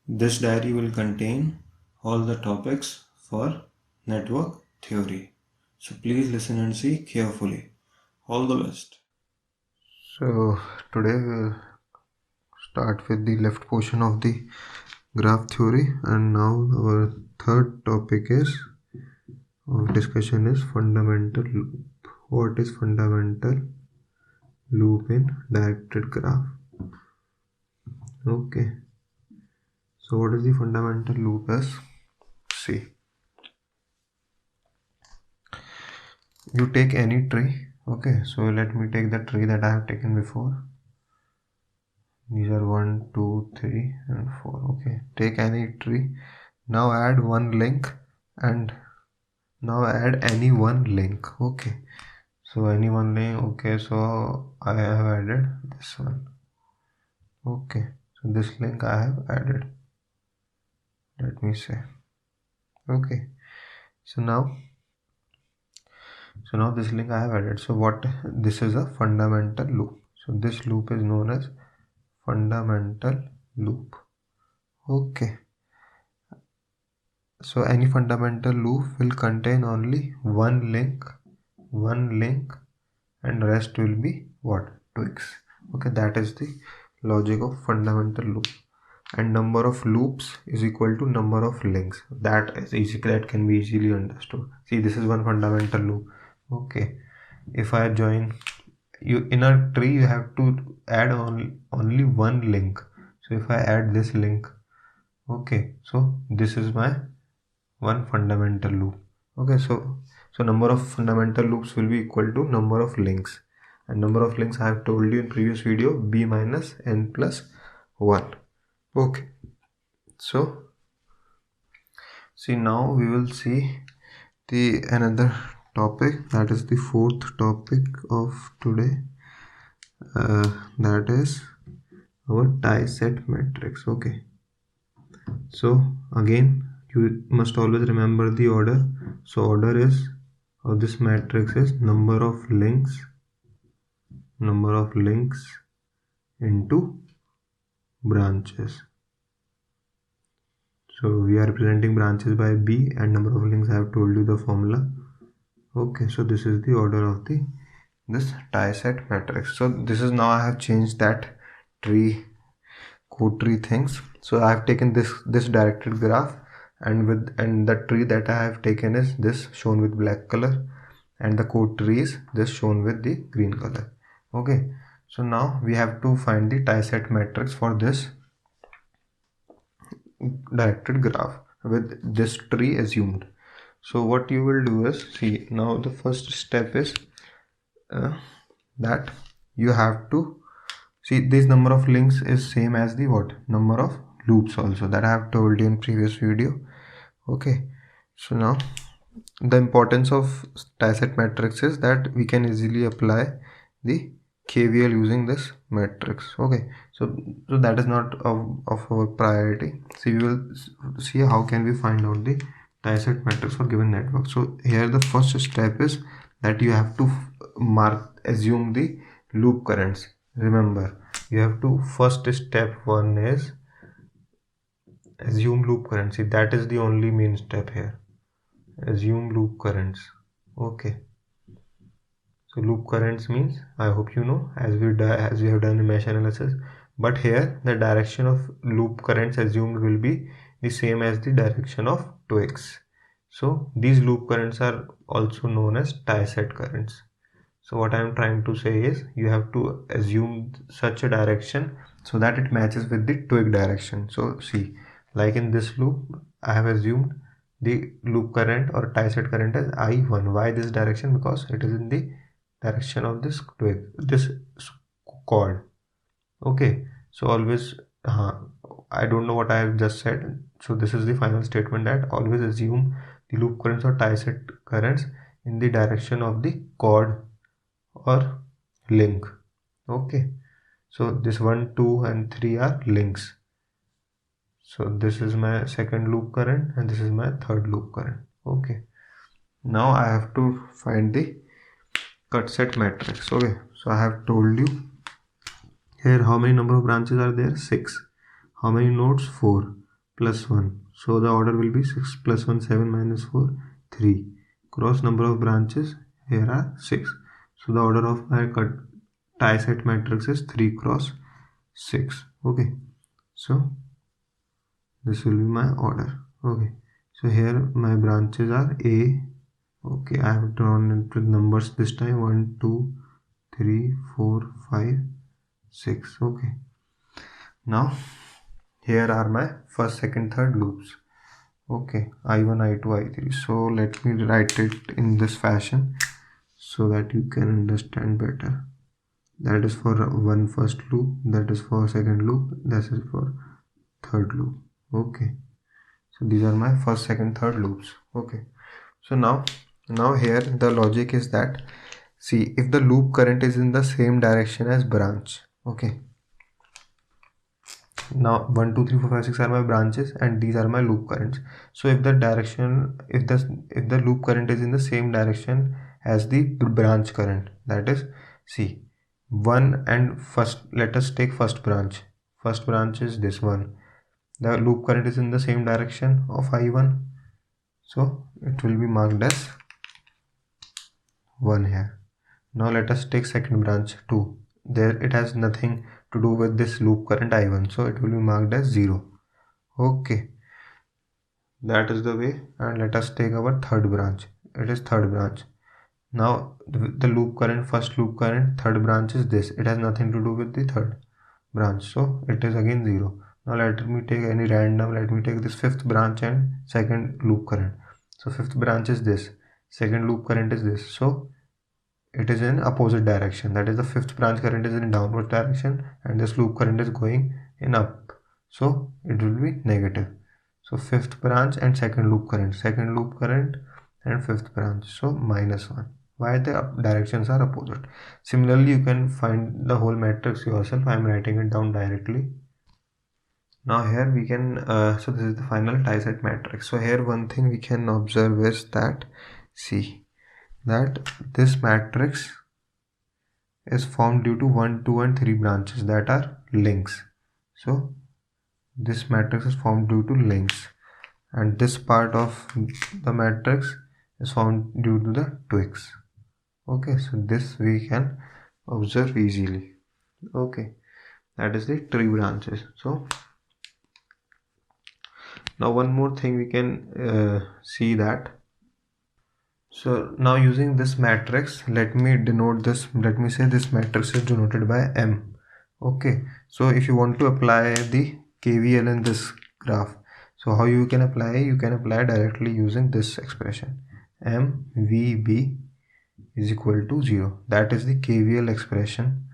This diary will contain all the topics for network theory. So please listen and see carefully. All the best. So today we'll start with the left portion of the graph theory, and now our third topic is of discussion is fundamental loop. What is fundamental loop in directed graph? Okay, so what is the fundamental loop is? See, you take any tree. Okay, so let me take the tree that I have taken before. These are 1, 2, 3 and 4. Okay, take any tree. Now add one link and now add any one link. Okay, so any one link. Okay, so I have added this one. Okay, so this link I have added. Let me say. Okay, so now this link I have added. So what this is a fundamental loop. So this loop is known as fundamental loop. Okay, so any fundamental loop will contain only one link and rest will be what? Twigs. Okay, that is the logic of fundamental loop. And number of loops is equal to number of links. That is easy, that can be easily understood. See, this is one fundamental loop. Okay, if I join you in a tree, you have to add only one link. So if I add this link, okay, so this is my one fundamental loop. Okay, so number of fundamental loops will be equal to number of links, and number of links I have told you in previous video, b minus n plus 1. Okay, so see, now we will see the another topic, that is the fourth topic of today, that is our tie set matrix. Okay, so again you must always remember the order. So order is of this matrix is number of links into branches. So we are representing branches by b, and number of links I have told you the formula. Okay, so this is the order of this tie set matrix. So this is, now I have changed that code tree things. So I have taken this directed graph, and the tree that I have taken is this shown with black color, and the code tree is this shown with the green color. Okay, so now we have to find the tie set matrix for this directed graph with this tree assumed. So what you will do is, see, now the first step is that you have to see this number of links is same as the what? Number of loops also, that I have told you in previous video. Okay, so now the importance of tie set matrix is that we can easily apply the KVL using this matrix. Okay, so that is not of our priority. So we will see how can we find out the tie set matrix for given network. So here the first step is that you have to assume the loop currents. Remember, you have to, first step one is assume loop currents. See, that is the only main step here. Assume loop currents. Okay, so loop currents means, I hope you know, as we have done in mesh analysis, but here the direction of loop currents assumed will be the same as the direction of twigs. So these loop currents are also known as tie set currents. So what I am trying to say is, you have to assume such a direction so that it matches with the twig direction. So see, like in this loop, I have assumed the loop current or tie set current as I1. Why this direction? Because it is in the direction of this twig, this cord. Okay, so always I don't know what I have just said. So this is the final statement, that always assume the loop currents or tie set currents in the direction of the cord or link. Okay, so this 1, 2 and 3 are links. So this is my second loop current and this is my third loop current. Okay, now I have to find the cut set matrix. Okay, so I have told you here how many number of branches are there? 6. How many nodes? 4 plus 1. So the order will be 6 plus 1, 7 minus 4, 3. Cross number of branches here are 6. So the order of my tie set matrix is 3 cross 6. Okay, so this will be my order. Okay, so here my branches are A. Okay, I have drawn it with numbers this time. 1, 2, 3, 4, 5, 6. Okay, now here are my first, second, third loops. Okay, I1, I2, I3. So let me write it in this fashion so that you can understand better. That is for one first loop, that is for second loop, this is for third loop. Okay, so these are my first, second, third loops. Okay, so now here the logic is that, see, if the loop current is in the same direction as branch. Okay, now 1, 2, 3, 4, 5, 6 are my branches and these are my loop currents. So if the loop current is in the same direction as the branch current, that is, see, 1 and first, let us take first branch is this one. The loop current is in the same direction of I1, so it will be marked as 1 here. Now let us take second branch 2. There it has nothing to do with this loop current I1, so it will be marked as 0. Okay, that is the way. And let us take our third branch. It is third branch. Now the loop current, first loop current, third branch is this. It has nothing to do with the third branch, so it is again 0. Now let me take any random. Let me take this fifth branch and second loop current. So fifth branch is this, second loop current is this, so it is in opposite direction. That is, the fifth branch current is in downward direction and this loop current is going in up, so it will be negative. So fifth branch and second loop current and fifth branch, so -1. Why? The directions are opposite. Similarly, you can find the whole matrix yourself. I am writing it down directly. Now here we can so this is the final tie set matrix. So here one thing we can observe is that, see, that this matrix is formed due to 1, 2 and 3 branches that are links. So this matrix is formed due to links, and this part of the matrix is formed due to the twigs. Okay, so this we can observe easily. Okay, that is the tree branches. So now one more thing we can see that. So now using this matrix, let me say this matrix is denoted by M. Okay, so if you want to apply the KVL in this graph, so how you can apply? You can apply directly using this expression, MVB is equal to 0. That is the KVL expression.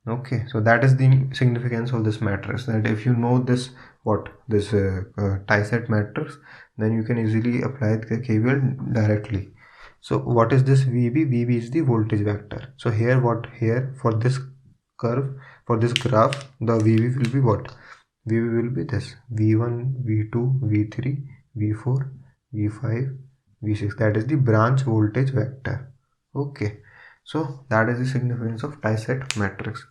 Okay, so that is the significance of this matrix, that if you know this tie set matrix, then you can easily apply the KVL directly. So what is this VB? VB is the voltage vector. So here for this curve, for this graph, the VB will be what? VB will be this, V1, V2, V3, V4, V5, V6. That is the branch voltage vector. Okay, so that is the significance of tie set matrix.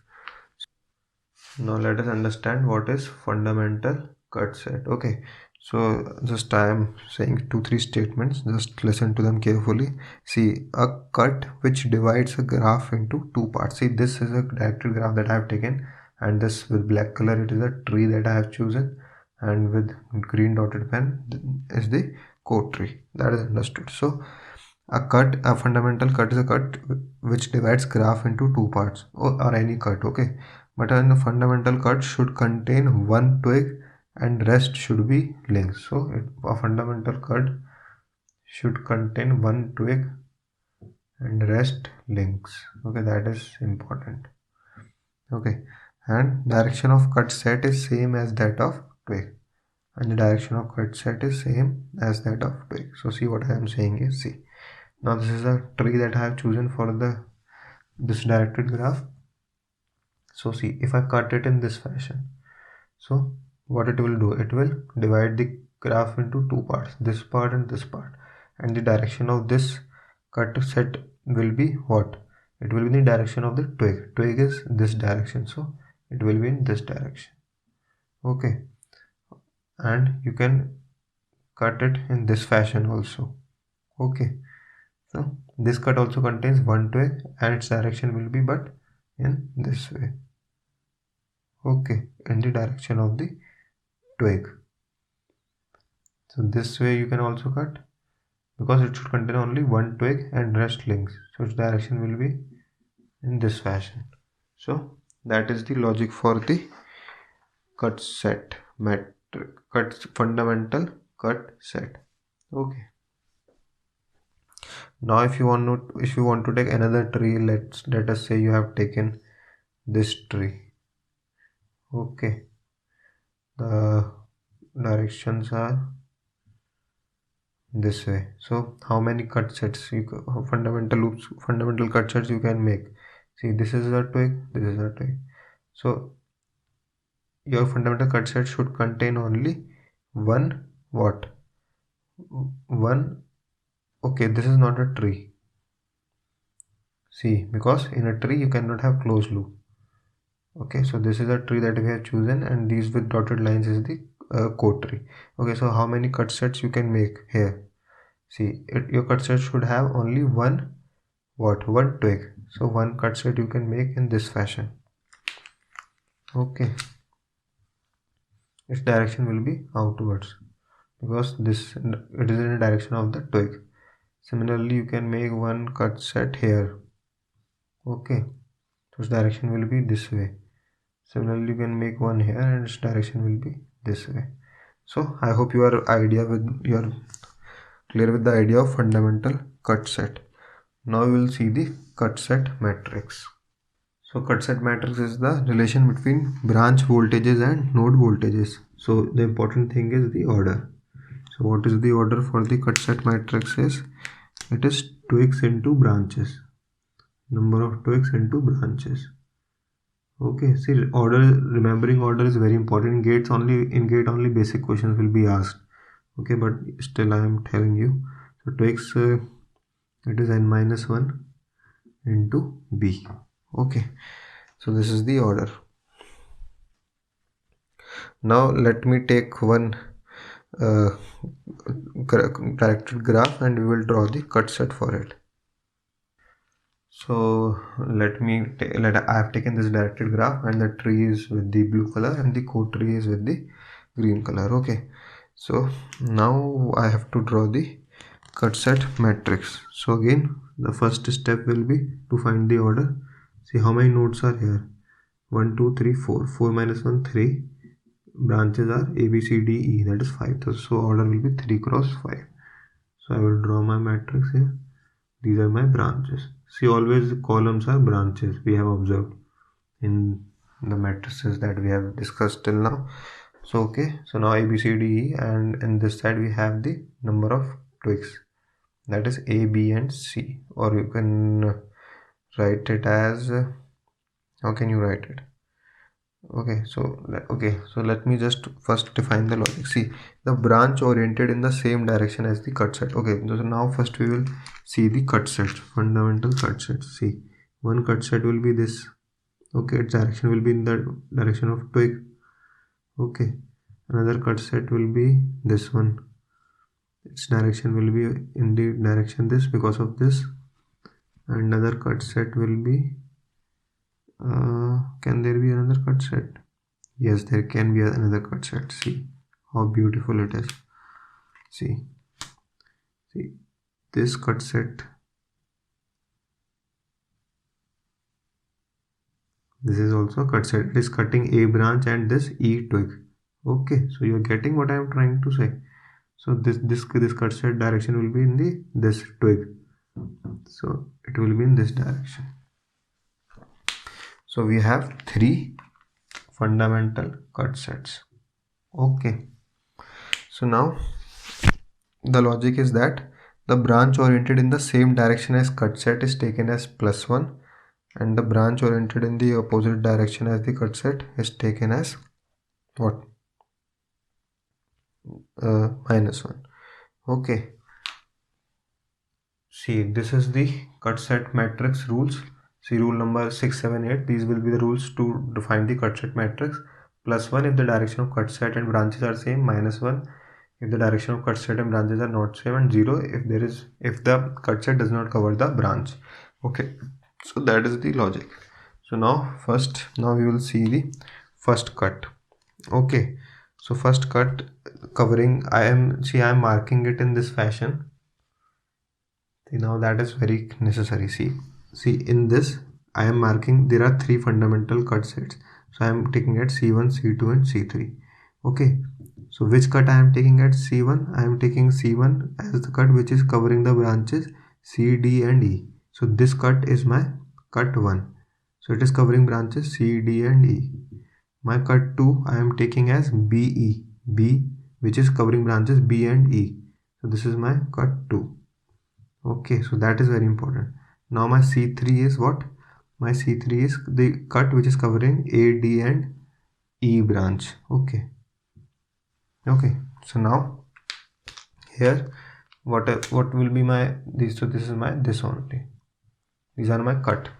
Now let us understand what is fundamental cut set. Okay, so just I am saying 2-3 statements, just listen to them carefully. See, a cut which divides a graph into 2 parts. See, this is a directed graph that I have taken, and this with black color, it is a tree that I have chosen, and with green dotted pen is the code tree. That is understood. So a fundamental cut is a cut which divides graph into 2 parts, or any cut. Okay, but a fundamental cut should contain one twig and rest should be links. So a fundamental cut should contain one twig and rest links. Okay, that is important. Okay, and direction of cut set is same as that of twig, and the direction of cut set is same as that of twig. So see, what I am saying is, see, now this is a tree that I have chosen for this directed graph. So see, if I cut it in this fashion, so what it will do, it will divide the graph into 2 parts, this part and this part, and the direction of this cut set, will be what? It will be in the direction of the twig. Twig is this direction, so it will be in this direction. Okay, and you can cut it in this fashion also. Okay, so this cut also contains one twig and its direction will be but in this way. Okay, in the direction of the twig. So this way you can also cut, because it should contain only one twig and rest links, so its direction will be in this fashion. So that is the logic for the cut set metric, fundamental cut set. Okay, now if you want to take another tree, let us say you have taken this tree. Okay, the directions are this way. So how many cut sets fundamental cut sets you can make? See, this is a twig, this is a twig. So your fundamental cut set should contain only one what? One. Okay, this is not a tree. See, because in a tree you cannot have closed loop. Okay, so this is a tree that we have chosen, and these with dotted lines is the code tree. Okay, so how many cut sets you can make here? See, your cut set should have only one twig. So one cut set you can make in this fashion. Okay, its direction will be outwards because it is in the direction of the twig. Similarly, you can make one cut set here. Okay, so its direction will be this way. Similarly, you can make one here and its direction will be this way. So I hope you are clear with the idea of fundamental cut set. Now we will see the cut set matrix. So cut set matrix is the relation between branch voltages and node voltages. So the important thing is the order. So what is the order for the cut set matrix is, it is twigs into branches, number of twigs into branches. Okay, see, remembering order is very important. In gate only basic questions will be asked. Okay, but still I am telling you. So twigs, it is n-1 into b. Okay, so this is the order. Now let me take one directed graph and we will draw the cut set for it. So I have taken this directed graph, and the tree is with the blue color and the code tree is with the green color. Okay, so now I have to draw the cut set matrix. So again, the first step will be to find the order. See how many nodes are here. 1 2 3 4. 4 minus 1 3. Branches are A B C D E, that is 5. So order will be 3 cross 5. So I will draw my matrix here. These are my branches. See, always the columns are branches, we have observed in the matrices that we have discussed till now. So okay, so now A B C D E, and in this side we have the number of twigs, that is A, B and C, or you can write it as how can you write it? Okay, so let me just first define the logic. See, the branch oriented in the same direction as the cut set. Okay, so now first we will see the cut set, fundamental cut set. See, one cut set will be this. Okay, its direction will be in the direction of twig. Okay, another cut set will be this one. Its direction will be in the direction this because of this. Another cut set will be can there be another cut set? Yes, there can be another cut set. See how beautiful it is. See this cut set, this is also a cut set. It is cutting A branch and this E twig. Okay, so you're getting what I am trying to say. So this cut set direction will be in this twig, so it will be in this direction. So we have 3 fundamental cut sets. Okay, so now the logic is that the branch oriented in the same direction as cut set is taken as +1, and the branch oriented in the opposite direction as the cut set is taken as what? -1. Okay, See, this is the cut set matrix rules. See, rule number 6, 7, 8. These will be the rules to define the cut set matrix. +1 if the direction of cut set and branches are same, -1 if the direction of cut set and branches are not same, and 0 if the cut set does not cover the branch. Okay, so that is the logic. So now we will see the first cut. Okay, so first cut covering, I am marking it in this fashion. See, now that is very necessary. See in this I am marking, there are 3 fundamental cut sets, so I am taking at C1, C2 and C3. Okay, so which cut I am taking at C1? I am taking C1 as the cut which is covering the branches C, D and E. So this cut is my cut 1, so it is covering branches C, D and E. My cut 2 I am taking as BE, B which is covering branches B and E. So this is my cut 2. Okay, so that is very important. Now my C3 is what? My C3 is the cut which is covering A, D and E branch. Okay, so now here what will be my this? So this is my this only. These are my cut.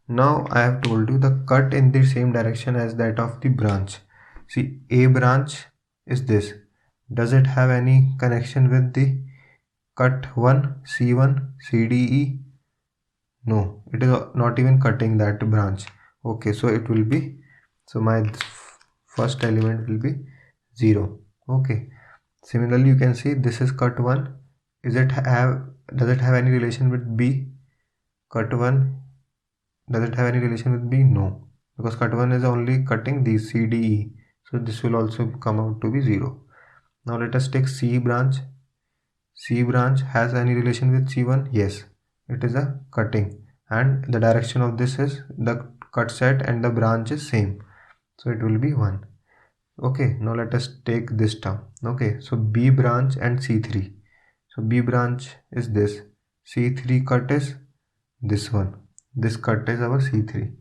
Now I have told you the cut in the same direction as that of the branch. See, A branch is this. Does it have any connection with the cut 1, C1, CDE? No, it is not even cutting that branch. Okay, so it will be, so my first element will be 0. Okay, similarly you can see this is cut 1. Does it have any relation with B? Cut 1, does it have any relation with B? No, because cut 1 is only cutting these CDE, so this will also come out to be 0. Now let us take C branch. C branch has any relation with C1? Yes, it is a cutting, and the direction of this is the cut set and the branch is same, so it will be 1. Okay, now let us take this term. Okay, so B branch and C3. So B branch is this, C3 cut is this one, this cut is our C3.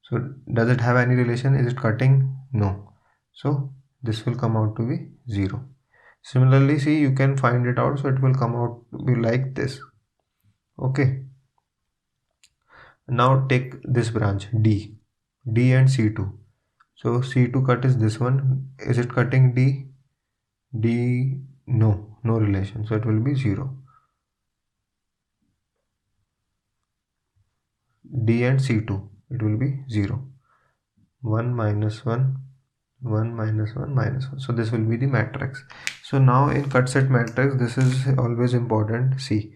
So does it have any relation? Is it cutting? No, so this will come out to be 0. Similarly, see, you can find it out, so it will come out to be like this. Okay, now take this branch D and C2. So C2 cut is this one. Is it cutting D? No relation, so it will be 0. D and C2, it will be 0. 1 minus 1, 1 minus 1 minus 1. So this will be the matrix. So now in cut set matrix, this is always important. See,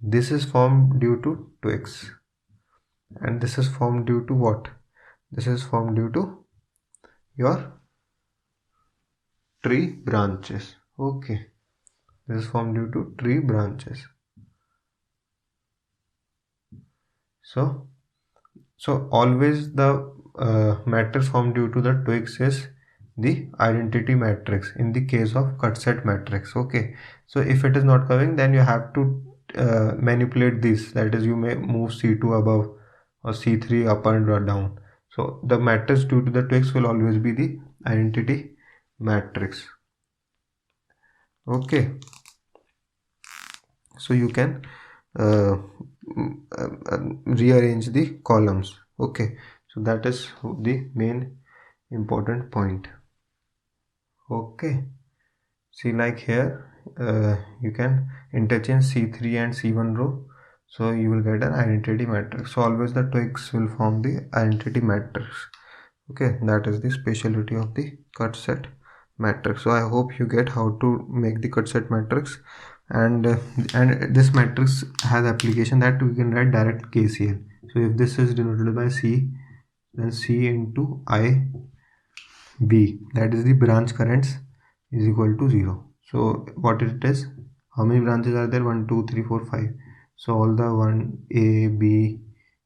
this is formed due to twigs, and this is formed due to what? This is formed due to your tree branches. Okay, this is formed due to tree branches. So always the matrix formed due to the twigs is the identity matrix in the case of cut set matrix. Okay, so if it is not coming, then you have to manipulate this, that is, you may move C2 above or C3 up and down. So the matrix due to the twigs will always be the identity matrix. Okay, so you can rearrange the columns. Okay, so that is the main important point. Okay, see, like here you can interchange C3 and C1 row, so you will get an identity matrix. So always the twigs will form the identity matrix. Okay, that is the specialty of the cut set matrix. So I hope you get how to make the cut set matrix, and this matrix has application that we can write direct KCL. So if this is denoted by C, then C into I B, that is the branch currents, is equal to 0. So what it is, how many branches are there? 1 2 3 4 5. So all the 1 A B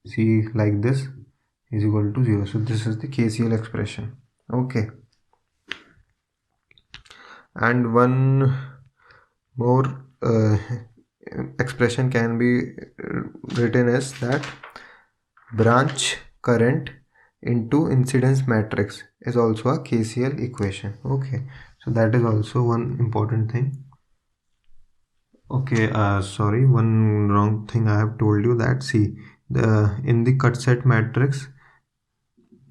C like this is equal to 0. So this is the KCL expression. Okay, and one more expression can be written as that branch current into incidence matrix is also a KCL equation. Okay, so that is also one important thing. Okay, sorry, one wrong thing I have told you, that see, in the cut set matrix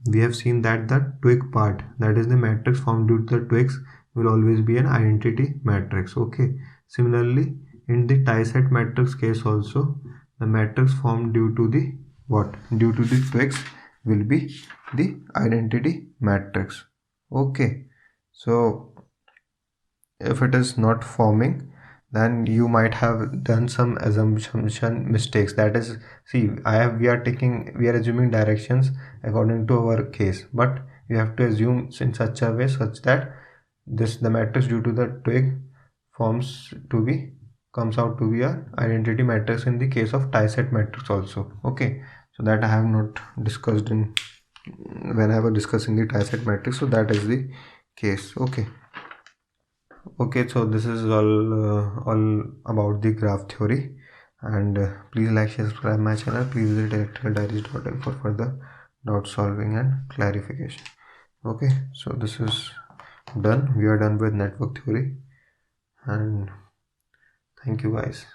we have seen that the twig part, that is the matrix formed due to the twigs, will always be an identity matrix. Okay, similarly in the tie set matrix case also, the matrix formed due to the what, due to the twigs, will be the identity matrix. Okay, so if it is not forming, then you might have done some assumption mistakes. That is, see, we are assuming directions according to our case, but you have to assume in such a way such that the matrix due to the twig forms to be comes out to be a identity matrix in the case of tie set matrix also. Okay, so that I have not discussed in when I was discussing the tie set matrix, so that is the case. Okay, so this is all about the graph theory, and please like, share, subscribe my channel. Please visit electricaldiaries.in for further doubt solving and clarification. Okay, so this is done. We are done with network theory, and thank you guys.